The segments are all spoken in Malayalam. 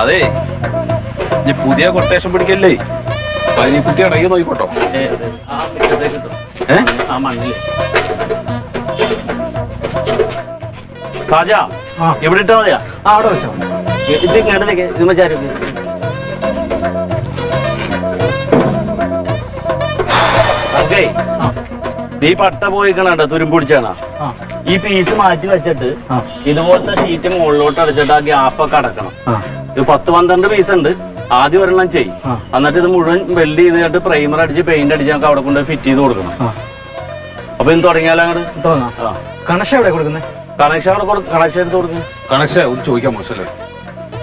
അതെ ഇനി പുതിയ കൊട്ടേഷൻ പിടിക്കല്ലേ പനിക്കുട്ടി അടങ്ങി നോക്കിക്കോട്ടോ. സാജ എവിടെ ഇട്ടാ മതിയാ? അവിടെ വെച്ചോ. ഇത് കേട്ടലേക്ക് ഇത് മച്ചാരൊക്കെ ഓക്കേ. നീ പട്ട പോയിക്കണ തുരുമ്പ് പിടിച്ചാണ്. ഈ പീസ് മാറ്റി വെച്ചിട്ട് ഇതുപോലത്തെ ഷീറ്റ് മുകളിലോട്ട് അടച്ചിട്ട് ആ ഗ്യാപ്പൊക്കെ അടക്കണം. ഇത് 10-12 പീസ് ഉണ്ട്. ആദ്യം ഒരെണ്ണം ചെയ്യും, എന്നിട്ട് ഇത് മുഴുവൻ വെൽഡ് ചെയ്തിട്ട് പ്രൈമർ അടിച്ച് പെയിന്റ് അടിച്ച് നമുക്ക് അവിടെ കൊണ്ട് ഫിറ്റ് ചെയ്ത് കൊടുക്കണം. അപ്പൊ ഇത് തുടങ്ങിയാലോ അങ്ങോട്ട് കണക്ഷൻ എവിടെ കൊടുക്കുന്നത്? കണക്ഷൻ കണക്ഷൻ എടുത്ത് കൊടുക്കുക. കണക്ഷൻ ഒന്ന് ചോദിക്കാൻ മോശമല്ലേ?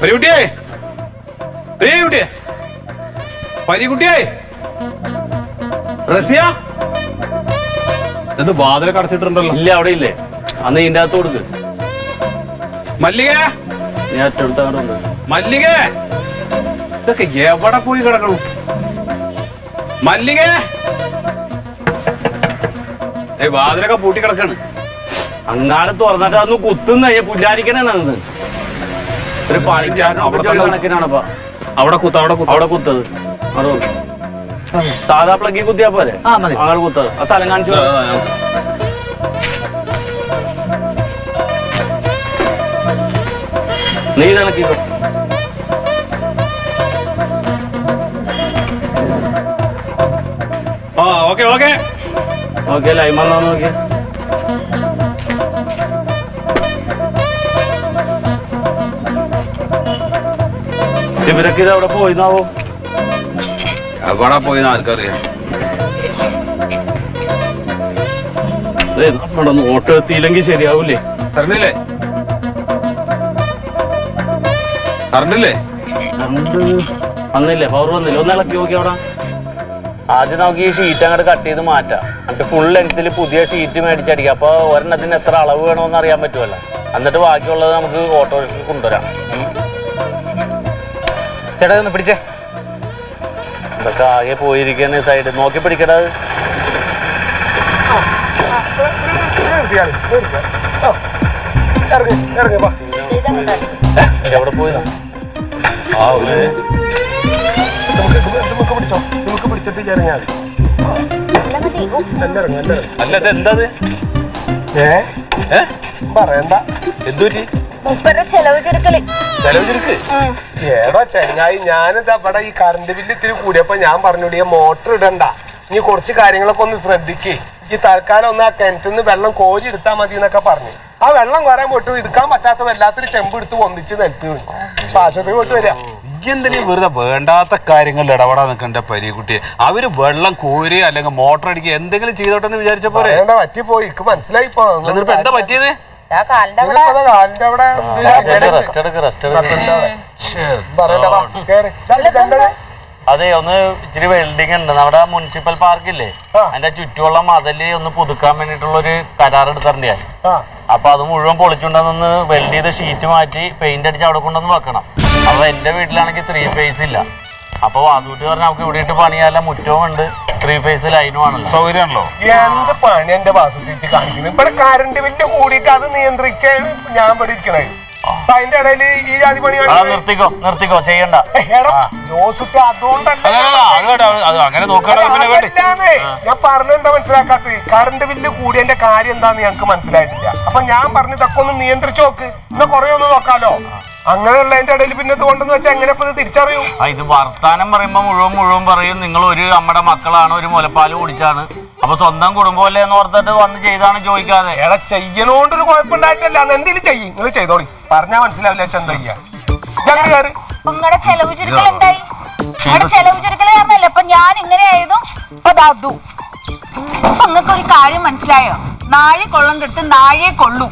പരികുട്ടിയേ പരികുട്ടിയേ പരികുട്ടിയേ റസിയ ഇത് വാതിലൊക്കെ അടച്ചിട്ടുണ്ടല്ലോ. ഇല്ല അവിടെ ഇല്ലേ? അന്ന് ഇതിന്റെ അകത്ത് കൊടുക്ക്. മല്ലിക ഞാൻ ഒറ്റടുത്ത് അങ്ങോട്ട് ഉണ്ട്. മല്ലിക ഇതൊക്കെ എവിടെ പോയി കിടക്കണം? മല്ലിക വാതിലൊക്കെ പൂട്ടി കിടക്കാണ്. അങ്ങാടെ തുറന്നിട്ട് അതൊന്ന് കുത്തുന്ന പുല്ലാരിക്കനാണ്. ഒരു കണക്കിനാണപ്പ അവിടെ കുത്ത അവിടെ കുത്തത്. അത് സാധാ പ്ലഗി കുത്തിയാ പോലെ അങ്ങനെ കുത്തത്. ആ സ്ഥലം കാണിച്ചു. നീ കണക്കിക്കോ. ഓക്കെ ഓക്കെ ഓക്കെ ലൈൻ വന്നോ നോക്കിയ. ഇവരൊക്കെ ഇത് അവിടെ പോയിന്നാവോ? എവിടെ പോയിന്ന് ആർക്കറിയാം. നമ്മുടെ നോട്ട് എത്തിയില്ലെങ്കിൽ ശരിയാവൂലേ? കറണ്ടില്ലേ? കറണ്ടില്ലേ? വന്നില്ലേ? പവർ വന്നില്ല. ഒന്ന് ഇളക്കി നോക്കി അവിടെ. ആദ്യം നമുക്ക് ഈ ഷീറ്റ് അങ്ങോട്ട് കട്ട് ചെയ്ത് മാറ്റാം. എന്നിട്ട് ഫുൾ ലെങ്ത്തിൽ പുതിയ ഷീറ്റ് മേടിച്ചടിക്കാം. അപ്പോൾ ഒരെണ്ണത്തിന് എത്ര അളവ് വേണമെന്ന് അറിയാൻ പറ്റുമല്ലോ. എന്നിട്ട് ബാക്കിയുള്ളത് നമുക്ക് ഓട്ടോറിക്ഷയിൽ കൊണ്ടുവരാം. ചേട്ടാ ഒന്ന് പിടിച്ചേ. ഇതൊക്കെ ആകെ പോയിരിക്കുന്ന സൈഡ് നോക്കി പിടിക്കണത്. എവിടെ പോയി? അല്ല ഇത് എന്താ പറയണ്ട. എന്തുപറ്റി? ചെലവ് ചുരുക്കല്. ചെലവ് ചുരുക്ക് ഏടാ ചെങ്ങായി, ഞാനിതാ ഇവിടെ ഈ കറണ്ട് ബില്ല് ഇത്തിരി കൂടിയപ്പോ ഞാൻ പറഞ്ഞോടി മോട്ടർ ഇടണ്ട, ഇനി കുറച്ച് കാര്യങ്ങളൊക്കെ ഒന്ന് ശ്രദ്ധിക്കേ. ഈ തൽക്കാലം ഒന്ന് ആ കിണറ്റിന്ന് വെള്ളം കോരി എടുത്താൽ മതി എന്നൊക്കെ പറഞ്ഞു. ആ വെള്ളം കോരാൻ പോയിട്ട് എടുക്കാൻ പറ്റാത്ത വല്ലാത്തൊരു ചെമ്പ് എടുത്ത് ഒന്നിച്ച് നിലത്ത് വീണു. ആശുപത്രി പോയിട്ട് വരാം. എന്തിനീ വെറുതെ വേണ്ടാത്ത കാര്യങ്ങളിൽ ഇടപെടാൻ നിൽക്കണ്ട പരികുട്ടിയെ. അവര് വെള്ളം കോരി അല്ലെങ്കിൽ മോട്ടർ അടിക്കുക എന്തെങ്കിലും ചെയ്തോട്ടെ എന്ന് വിചാരിച്ച പോലെ പറ്റിപ്പോയി. എനിക്ക് മനസ്സിലായി. എന്താ പറ്റിയത്? അതെ, ഒന്ന് ഇച്ചിരി വെൽഡിങ് ഉണ്ട്. നമ്മുടെ മുനിസിപ്പൽ പാർക്കില്ലേ, അതിന്റെ ചുറ്റുമുള്ള മതില് ഒന്ന് പുതുക്കാൻ വേണ്ടിട്ടുള്ള ഒരു കരാർ എടുത്തിട്ടുണ്ട് ഞാൻ. അപ്പൊ അത് മുഴുവൻ പൊളിച്ചുകൊണ്ടൊന്ന് വെൽഡ് ചെയ്ത് ഷീറ്റ് മാറ്റി പെയിന്റ് അടിച്ച് അവിടെ കൊണ്ടൊന്ന് വെക്കണം. അപ്പൊ എന്റെ വീട്ടിലാണെങ്കിൽ 3 ഫേസ് ഇല്ല. അപ്പൊ വാസൂട്ടി പറഞ്ഞാൽ നമുക്ക് ഇവിടെ ഇട്ട് പണിയല്ല, മുറ്റവും ഉണ്ട്, 3 ഫേസ് ലൈനും ആണല്ലോ, സൗകര്യമാണല്ലോ. എന്ത് പണി എന്റെ വാസൂട്ടി കാണിക്കുന്നത്? ഇവിടെ കറണ്ട് ബില്ല് കൂടിയിട്ട് അത് നിയന്ത്രിക്കാൻ ഞാൻ ഇവിടെ ഇരിക്കണേ. അതിന്റെ ഇടയിൽ ഈ ജാതി പണി നിർത്തിക്കോ ചെയ്യണ്ട. ജോസുട്ടി അതുകൊണ്ടല്ലേ അങ്ങനെ ഞാൻ പറഞ്ഞെന്താ മനസ്സിലാക്കാത്തത്? കറണ്ട് ബില്ല് കൂടിയതിന്റെ കാര്യം എന്താന്ന് ഞങ്ങക്ക് മനസ്സിലായിട്ടില്ല. അപ്പൊ ഞാൻ പറഞ്ഞു ഇതൊക്കെ ഒന്ന് നിയന്ത്രിച്ചു നോക്ക്, എന്നാ കൊറേ ഒന്ന് നോക്കാലോ. അങ്ങനെയുള്ളതിന്റെ ഇടയിൽ പിന്നെ ഇത് കൊണ്ടെന്ന് വെച്ചാൽ എങ്ങനെ ഇപ്പൊ ഇത് തിരിച്ചറിയൂ? ഇത് വർത്താനം പറയുമ്പോ മുഴുവൻ പറയും നിങ്ങൾ ഒരു നമ്മുടെ മക്കളാണ്, ഒരു മുലപ്പാല് കുടിച്ചാണ്, അപ്പൊ സ്വന്തം കുടുംബമല്ലേ എന്ന് ഓർത്തിട്ട് വന്ന് ചെയ്താണ് ചോദിക്കാതെ. എടാ ചെയ്യണോണ്ടൊരു കുഴപ്പമുണ്ടായിട്ടല്ല, എന്തെങ്കിലും ചെയ്യും, നിങ്ങൾ ചെയ്തോളി. പറഞ്ഞാ മനസ്സിലാവില്ല എന്താ ചെയ്യാ. നിങ്ങളുടെ ചെലവ് ചുരുക്കൽ എന്തായി? ചെലവ് ചുരുക്കൽ കാരണല്ലേ ഇപ്പൊ ഞാൻ ഇങ്ങനെ ആയതും അതാതു. നിങ്ങൾക്ക് ഒരു കാര്യം മനസ്സിലായോ? നാഴെ കൊള്ളുന്നിടത്ത് നാഴെ കൊള്ളൂ.